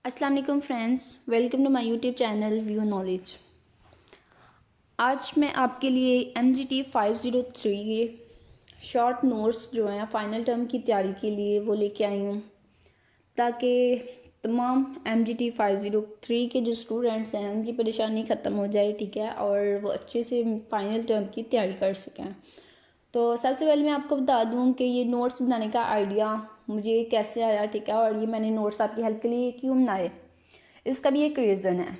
अस्सलाम वालेकुम friends, welcome to my YouTube channel view knowledge. आज मैं आपके लिए MGT 503 के शॉर्ट नोट्स जो हैं फ़ाइनल टर्म की तैयारी के लिए वो लेके आई हूँ, ताकि तमाम MGT 503 के जो स्टूडेंट्स हैं उनकी परेशानी ख़त्म हो जाए, ठीक है, और वो अच्छे से फ़ाइनल टर्म की तैयारी कर सकें। तो सबसे पहले मैं आपको बता दूं कि ये नोट्स बनाने का आइडिया मुझे कैसे आया, ठीक है, और ये मैंने नोट्स आपकी हेल्प के लिए क्यों बनाए, इसका भी एक रीज़न है।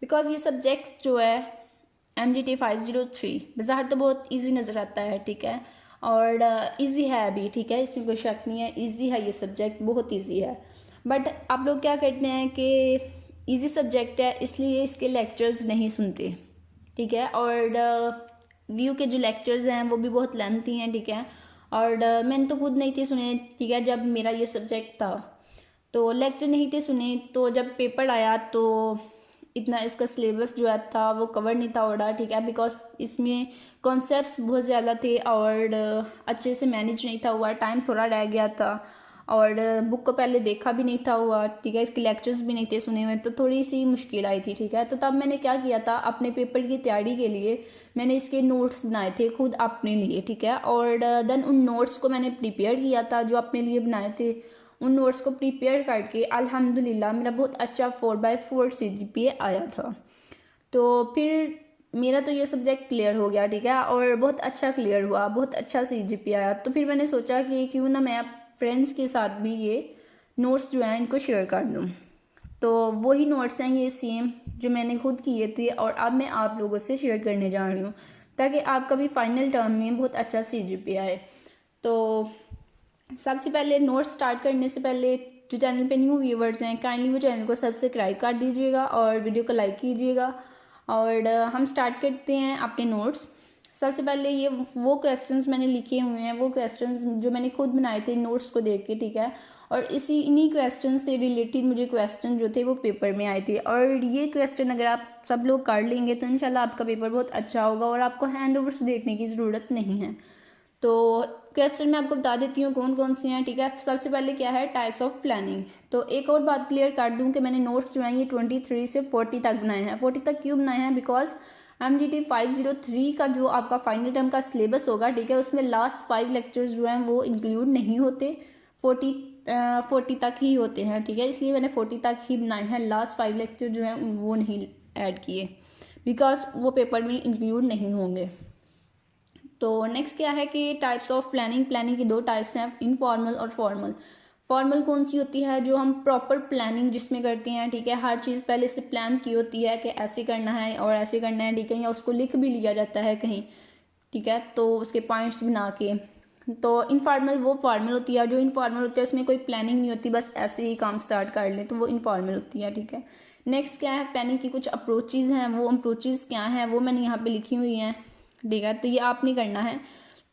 बिकॉज ये सब्जेक्ट जो है MGT 503 बाहर तो बहुत इजी नज़र आता है, ठीक है, और इजी है भी, ठीक है, इसमें कोई शक नहीं है, इजी है, ये सब्जेक्ट बहुत इजी है। बट आप लोग क्या करते हैं कि इजी सब्जेक्ट है इसलिए इसके लेक्चर्स नहीं सुनते, ठीक है, और व्यू के जो लेक्चर्स हैं वो भी बहुत लेंथी हैं, ठीक है, और मैंने तो खुद नहीं थे सुने, ठीक है, जब मेरा ये सब्जेक्ट था तो लेक्चर नहीं थे सुने, तो जब पेपर आया तो इतना इसका सिलेबस जो है था वो कवर नहीं था हो रहा, ठीक है, बिकॉज इसमें कॉन्सेप्ट्स बहुत ज़्यादा थे और अच्छे से मैनेज नहीं था हुआ, टाइम थोड़ा रह गया था और बुक को पहले देखा भी नहीं था हुआ, ठीक है, इसके लेक्चर्स भी नहीं थे सुने हुए, तो थोड़ी सी मुश्किल आई थी, ठीक है। तो तब मैंने क्या किया था, अपने पेपर की तैयारी के लिए मैंने इसके नोट्स बनाए थे खुद अपने लिए, ठीक है, और देन उन नोट्स को मैंने प्रिपेयर किया था जो अपने लिए बनाए थे। उन नोट्स को प्रिपेयर करके अल्हम्दुलिल्लाह मेरा बहुत अच्छा 4/4 CGPA आया था। तो फिर मेरा तो ये सब्जेक्ट क्लियर हो गया, ठीक है, और बहुत अच्छा क्लियर हुआ, बहुत अच्छा CGPA आया। तो फिर मैंने सोचा कि क्यों ना मैं फ्रेंड्स के साथ भी ये नोट्स जो हैं इनको शेयर कर दूँ। तो वही नोट्स हैं ये सेम जो मैंने खुद किए थे और अब मैं आप लोगों से शेयर करने जा रही हूँ, ताकि आपका भी फाइनल टर्म में बहुत अच्छा CGPA आए। तो सबसे पहले नोट्स स्टार्ट करने से पहले जो चैनल पे न्यू व्यूवर्स हैं काइंडली वो चैनल को सब्सक्राइब कर दीजिएगा और वीडियो को लाइक कीजिएगा। और हम स्टार्ट करते हैं अपने नोट्स। सबसे पहले ये वो क्वेश्चंस मैंने लिखे हुए हैं, वो क्वेश्चंस जो मैंने खुद बनाए थे नोट्स को देख के, ठीक है, और इन्हीं क्वेश्चन से रिलेटेड मुझे क्वेश्चन जो थे वो पेपर में आए थे। और ये क्वेश्चन अगर आप सब लोग कर लेंगे तो इंशाल्लाह आपका पेपर बहुत अच्छा होगा और आपको हैंड ओवर्स देखने की ज़रूरत नहीं है। तो क्वेश्चन मैं आपको बता देती हूँ कौन कौन से हैं, ठीक है। सबसे पहले क्या है, टाइप्स ऑफ प्लानिंग। तो एक और बात क्लियर कर दूँ कि मैंने नोट्स जो हैं ये 23 से 40 तक बनाए हैं। 40 तक क्यों बनाए हैं, बिकॉज MGT 503 का जो आपका फाइनल टर्म का सिलेबस होगा, ठीक है, उसमें लास्ट 5 लेक्चर्स जो हैं वो इंक्लूड नहीं होते, 40 तक ही होते हैं, ठीक है, इसलिए मैंने 40 तक ही बनाए हैं। लास्ट 5 लेक्चर जो हैं वो नहीं ऐड किए बिकॉज वो पेपर में इंक्लूड नहीं होंगे। तो नेक्स्ट क्या है कि टाइप्स ऑफ प्लानिंग। प्लानिंग की दो टाइप्स हैं, इनफॉर्मल और फॉर्मल। फॉर्मल कौन सी होती है, जो हम प्रॉपर प्लानिंग जिसमें करते हैं, ठीक है, हर चीज़ पहले से प्लान की होती है कि ऐसे करना है और ऐसे करना है, ठीक है, या उसको लिख भी लिया जाता है कहीं, ठीक है, तो उसके पॉइंट्स बना के। तो इनफॉर्मल वो फॉर्मल होती है। जो इनफॉर्मल होती है उसमें कोई प्लानिंग नहीं होती, बस ऐसे ही काम स्टार्ट कर लें, तो वो इनफॉर्मल होती है, ठीक है। नेक्स्ट क्या है, प्लानिंग की कुछ अप्रोचेज़ हैं, वो अप्रोचेज़ क्या हैं वो मैंने यहाँ पे लिखी हुई हैं, ठीक है, तो ये आप नहीं करना है।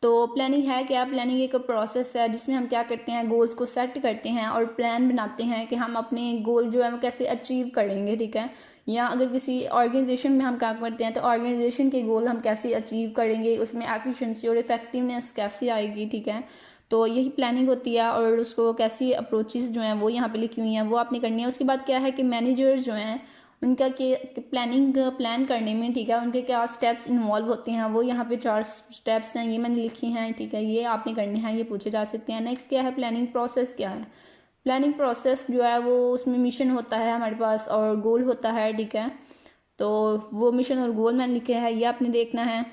तो प्लानिंग है क्या, प्लानिंग एक प्रोसेस है जिसमें हम क्या करते हैं, गोल्स को सेट करते हैं और प्लान बनाते हैं कि हम अपने गोल जो है वो कैसे अचीव करेंगे, ठीक है, या अगर किसी ऑर्गेनाइजेशन में हम काम करते हैं तो ऑर्गेनाइजेशन के गोल हम कैसे अचीव करेंगे, उसमें एफिशिएंसी और इफेक्टिवनेस कैसे आएगी, ठीक है, तो यही प्लानिंग होती है। और उसको कैसी अप्रोचेस जो हैं वो यहाँ पे लिखी हुई हैं, वो आपने करनी है। उसके बाद क्या है कि मैनेजर्स जो हैं उनका के प्लानिंग प्लान करने में, ठीक है, उनके क्या स्टेप्स इन्वॉल्व होते हैं, वो यहाँ पे 4 स्टेप्स हैं, ये मैंने लिखी हैं, ठीक है, ये आपने करने हैं, ये पूछे जा सकते हैं। नेक्स्ट क्या है, प्लानिंग प्रोसेस क्या है। प्लानिंग प्रोसेस जो है वो उसमें मिशन होता है हमारे पास और गोल होता है, ठीक है, तो वो मिशन और गोल मैंने लिखे हैं, ये आपने देखना है।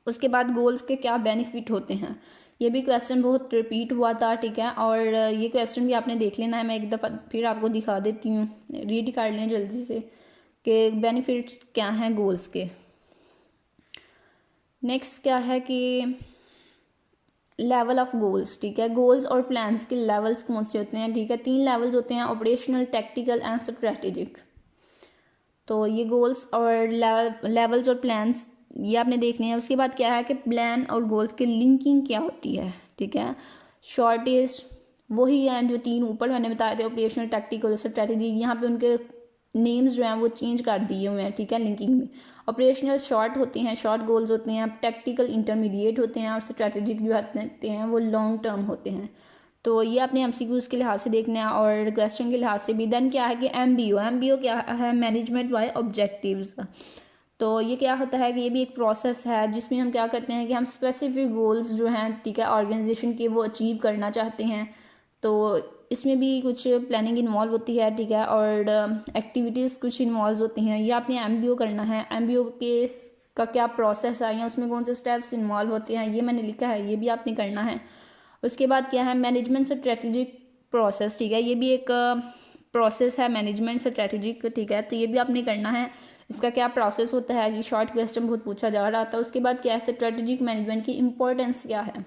उसके बाद गोल्स के क्या बेनिफिट होते हैं, ये भी क्वेश्चन बहुत रिपीट हुआ था, ठीक है, और ये क्वेश्चन भी आपने देख लेना है। मैं एक दफ़ा फिर आपको दिखा देती हूँ, रीड कर लें जल्दी से कि बेनिफिट्स क्या हैं गोल्स के। नेक्स्ट क्या है कि लेवल ऑफ गोल्स, ठीक है, गोल्स और प्लान्स के लेवल्स कौन से होते हैं, ठीक है, 3 लेवल्स होते हैं, ऑपरेशनल, टैक्टिकल एंड स्ट्रेटेजिक। तो ये गोल्स और लेवल्स और प्लान्स ये आपने देखने हैं। उसके बाद क्या है कि प्लान और गोल्स की लिंकिंग क्या होती है, ठीक है, शॉर्टेज वही हैं जो 3 ऊपर मैंने बताए थे, ऑपरेशनल, टैक्टिकल, स्ट्रेटेजी। यहाँ पे उनके नेम्स जो हैं वो चेंज कर दिए हुए हैं, ठीक है, लिंकिंग में। ऑपरेशनल शॉर्ट होते हैं, शॉर्ट गोल्स होते हैं, टैक्टिकल इंटरमीडिएट होते हैं और स्ट्रेटेजिक जो होते हैं वो लॉन्ग टर्म होते हैं। तो ये अपने एमसीक्यूज़ के लिहाज से देखना है और क्वेश्चन के लिहाज से भी। देन क्या है कि एमबीओ क्या है, मैनेजमेंट बाय ऑब्जेक्टिव्स। तो ये क्या होता है कि ये भी एक प्रोसेस है जिसमें हम क्या करते हैं कि हम स्पेसिफिक गोल्स जो हैं, ठीक है, ऑर्गेनाइजेशन के, वो अचीव करना चाहते हैं। तो इसमें भी कुछ प्लानिंग इन्वॉल्व होती है, ठीक है, और एक्टिविटीज़ कुछ इन्वॉल्व होती हैं। ये आपने एमबीओ करना है। एमबीओ के का क्या प्रोसेस है या उसमें कौन से स्टेप्स इन्वॉल्व होते हैं, ये मैंने लिखा है, ये भी आपने करना है। उसके बाद क्या है, मैनेजमेंट स्ट्रेटेजिक प्रोसेस, ठीक है, ये भी एक प्रोसेस है मैनेजमेंट स्ट्रेटेजिक, ठीक है, तो ये भी आपने करना है। इसका क्या प्रोसेस होता है, ये शॉर्ट क्वेश्चन बहुत पूछा जा रहा था। उसके बाद क्या है, स्ट्रेटेजिक मैनेजमेंट की इम्पोर्टेंस क्या है,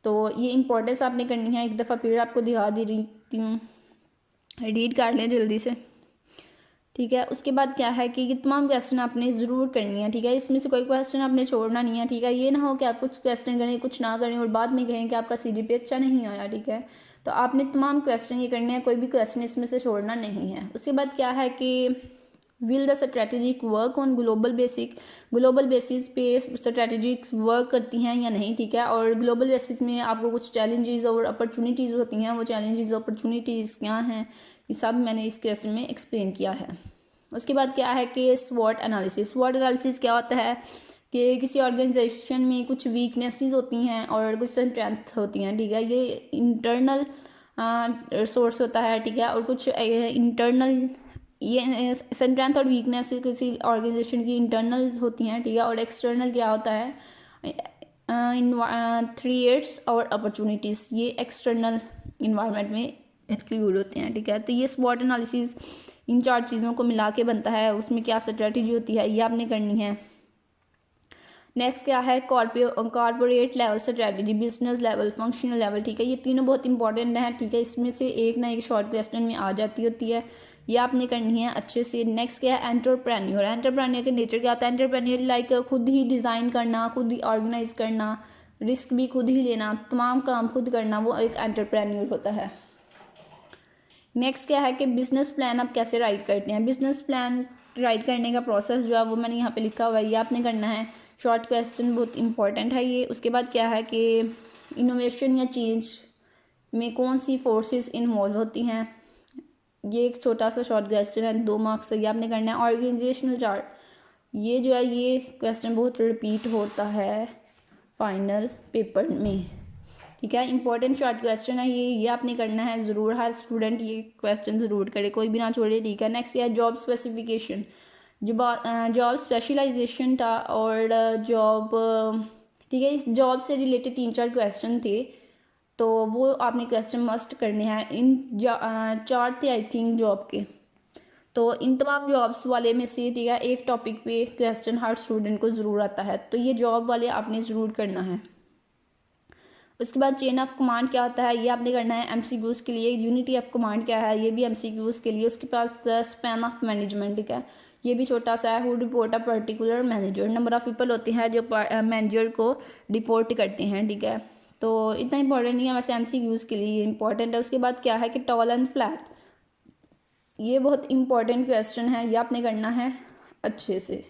तो ये इम्पोर्टेंस आपने करनी है। एक दफ़ा फिर आपको दिखा दे रही हूँ, रीड कर लें जल्दी से, ठीक है। उसके बाद क्या है कि ये तमाम क्वेश्चन आपने ज़रूर करनी है, ठीक है, इसमें से कोई क्वेश्चन आपने छोड़ना नहीं है, ठीक है। ये ना हो कि आप कुछ क्वेश्चन करें, कुछ ना करें और बाद में कहें कि आपका सीजीपीए अच्छा नहीं आया, ठीक है। तो आपने तमाम क्वेश्चन ये करने हैं, कोई भी क्वेश्चन इसमें से छोड़ना नहीं है। उसके बाद क्या है कि will the strategic work on global basis पे स्ट्रेटेजिक वर्क करती हैं या नहीं, ठीक है। और ग्लोबल बेसिस में आपको कुछ चैलेंजेस और अपॉर्चुनिटीज़ होती हैं, वो चैलेंजेस अपॉर्चुनिटीज़ क्या हैं, ये सब मैंने इस क्वेश्चन में एक्सप्लेन किया है। उसके बाद क्या है कि स्वॉट एनालिसिस क्या होता है कि किसी ऑर्गेनाइजेशन में कुछ वीकनेसेस होती हैं और कुछ स्ट्रेंथ होती हैं, ठीक है। ये इंटरनल सोर्स होता है, ठीक है, और कुछ इंटरनल, ये स्ट्रेंथ और वीकनेस किसी ऑर्गेनाइजेशन की इंटरनल होती हैं, ठीक है, और एक्सटर्नल क्या होता है, थ्रेट्स और अपॉर्चुनिटीज़, ये एक्सटर्नल इन्वायरमेंट में इंक्लूड होते हैं, ठीक है। तो ये स्वॉट एनालिसिस इन 4 चीज़ों को मिला के बनता है, उसमें क्या स्ट्रेटजी होती है, ये आपने करनी है। नेक्स्ट क्या है, corporate level strategy, business level, functional level, ठीक है, ये तीनों बहुत इंपॉर्टेंट हैं, ठीक है। इसमें से एक ना एक शॉर्ट क्वेश्चन में आ जाती होती है, ये आपने करनी है अच्छे से। नेक्स्ट क्या है, एंटरप्रेन्योर के नेचर क्या होता है, एंटरप्रेन्योर लाइक खुद ही डिज़ाइन करना, खुद ही ऑर्गेनाइज करना, रिस्क भी खुद ही लेना, तमाम काम खुद करना, वो एक एंटरप्रेन्योर होता है। नेक्स्ट क्या है कि बिजनेस प्लान आप कैसे राइट करते हैं, बिजनेस प्लान राइट करने का प्रोसेस जो है वो मैंने यहाँ पे लिखा हुआ है, ये आपने करना है। शॉर्ट क्वेश्चन बहुत इंपॉर्टेंट है ये। उसके बाद क्या है कि इनोवेशन या चेंज में कौन सी फोर्सेस इन्वॉल्व होती हैं, ये एक छोटा सा शॉर्ट क्वेश्चन है, 2 मार्क्स से, ये आपने करना है। ऑर्गेनाइजेशनल चार्ट, ये जो है ये क्वेश्चन बहुत रिपीट होता है फाइनल पेपर में, ठीक है, इंपॉर्टेंट शॉर्ट क्वेश्चन है ये आपने करना है ज़रूर। हर स्टूडेंट ये क्वेश्चन ज़रूर करे, कोई भी ना छोड़े, ठीक है। नेक्स्ट है जॉब स्पेसिफिकेशन, जॉब स्पेशलाइजेशन था और जॉब, ठीक है, इस जॉब से रिलेटेड 3-4 क्वेश्चन थे, तो वो आपने क्वेश्चन मस्ट करने हैं। इन 4 थे आई थिंक जॉब के, तो इन तमाम जॉब्स वाले में से, ठीक है, एक टॉपिक पे क्वेश्चन हर स्टूडेंट को ज़रूर आता है, तो ये जॉब वाले आपने ज़रूर करना है। उसके बाद चेन ऑफ कमांड क्या होता है, ये आपने करना है एमसीक्यूज़ के लिए। यूनिटी ऑफ कमांड क्या है, ये भी एमसीक्यूज़ के लिए। उसके पास स्पैन ऑफ मैनेजमेंट, ठीक है, ये भी छोटा सा है। Who report a particular manager, number of people होते हैं जो मैनेजर को रिपोर्ट करते हैं, ठीक है। तो इतना इंपॉर्टेंट नहीं है वैसे, एमसीक्यूज़ के लिए इंपॉर्टेंट है। उसके बाद क्या है कि टॉल एंड फ्लैट, ये बहुत इंपॉर्टेंट क्वेश्चन है, ये आपने करना है अच्छे से।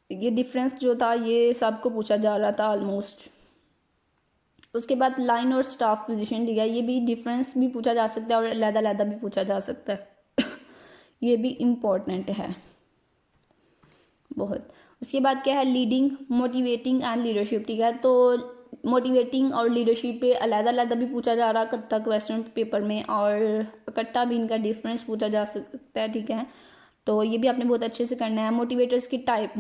ये डिफरेंस जो था ये सबको पूछा जा रहा था ऑलमोस्ट। उसके बाद लाइन और स्टाफ पोजीशन, ठीक है, ये भी डिफरेंस भी पूछा जा सकता है और अलग-अलग भी पूछा जा सकता है ये भी इम्पोर्टेंट है बहुत। उसके बाद क्या है, लीडिंग, मोटिवेटिंग एंड लीडरशिप, ठीक है। तो मोटिवेटिंग और लीडरशिप पे अलग-अलग भी पूछा जा रहा कत्ता क्वेश्चन पेपर में, और इकट्ठा भी इनका डिफरेंस पूछा जा सकता है, ठीक है। तो ये भी आपने बहुत अच्छे से करना है। मोटिवेटर्स की टाइप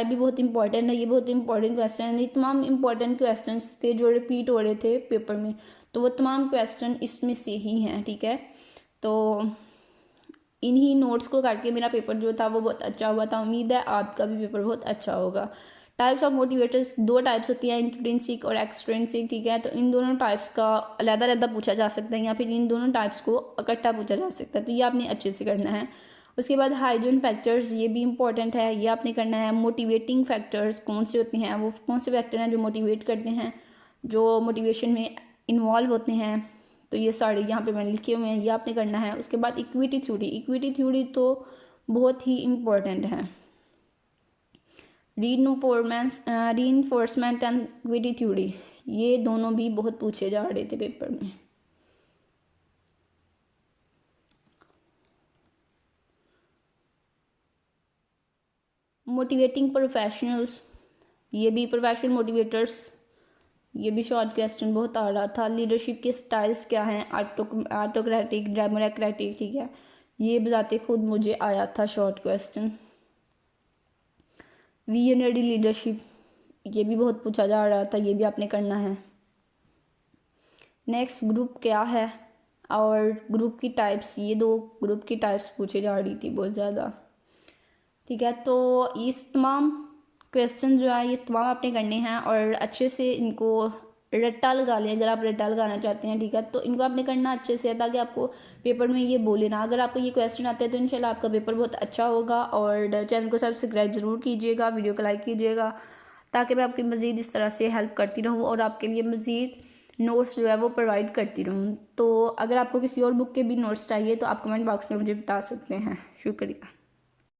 भी बहुत इंपॉर्टेंट है, ये बहुत इंपॉर्टेंट क्वेश्चन है। ये तमाम इंपॉर्टेंट क्वेश्चन थे जो रिपीट हो रहे थे पेपर में, तो वो तमाम क्वेश्चन इसमें से ही हैं, ठीक है। तो इन्हीं नोट्स को करके मेरा पेपर जो था वो बहुत अच्छा हुआ था। उम्मीद है आपका भी पेपर बहुत अच्छा होगा। टाइप्स ऑफ मोटिवेटर्स, 2 टाइप्स होती हैं, इंट्रिंसिक और एक्सट्रिंसिक, ठीक है। तो इन दोनों टाइप्स का अलग-अलग पूछा जा सकता है या फिर इन दोनों टाइप्स को इकट्ठा पूछा जा सकता है, तो ये आपने अच्छे से करना है। उसके बाद हाइड्रोजन फैक्टर्स, ये भी इंपॉर्टेंट है, ये आपने करना है। मोटिवेटिंग फैक्टर्स कौन से होते हैं, वो कौन से फैक्टर हैं जो मोटिवेट करते हैं, जो मोटिवेशन में इन्वॉल्व होते हैं, तो ये सारे यहाँ पे मैंने लिखे हुए हैं, ये आपने करना है। उसके बाद इक्विटी थ्योरी तो बहुत ही इम्पोर्टेंट है। रीइंफोर्समेंट एंड इक्विटी थ्योरी, ये दोनों भी बहुत पूछे जा रहे थे पेपर में। मोटिवेटिंग प्रोफेशनल्स, ये भी प्रोफेशनल मोटिवेटर्स, ये भी शॉर्ट क्वेश्चन बहुत आ रहा था। लीडरशिप के स्टाइल्स क्या हैं, ऑटोक्रेटिक, डेमोक्रेटिक, ठीक है, ये बताते खुद मुझे आया था शॉर्ट क्वेश्चन। विजनरी लीडरशिप, ये भी बहुत पूछा जा रहा था, ये भी आपने करना है। नेक्स्ट ग्रुप क्या है और ग्रुप की टाइप्स, ये दो ग्रुप की टाइप्स पूछे जा रही थी बहुत ज़्यादा, ठीक है। तो इस तमाम क्वेश्चन जो है ये तमाम आपने करने हैं और अच्छे से इनको रट्टा लगा लें अगर आप रट्टा लगाना चाहते हैं, ठीक है। तो इनको आपने करना अच्छे से ताकि आपको पेपर में ये बोले ना। अगर आपको ये क्वेश्चन आते हैं तो इंशाल्लाह आपका पेपर बहुत अच्छा होगा। और चैनल को सब्सक्राइब ज़रूर कीजिएगा, वीडियो को लाइक कीजिएगा ताकि मैं आपकी मज़ीद इस तरह से हेल्प करती रहूँ और आपके लिए मज़ीद नोट्स जो है वो प्रोवाइड करती रहूँ। तो अगर आपको किसी और बुक के भी नोट्स चाहिए तो आप कमेंट बॉक्स में मुझे बता सकते हैं। शुक्रिया।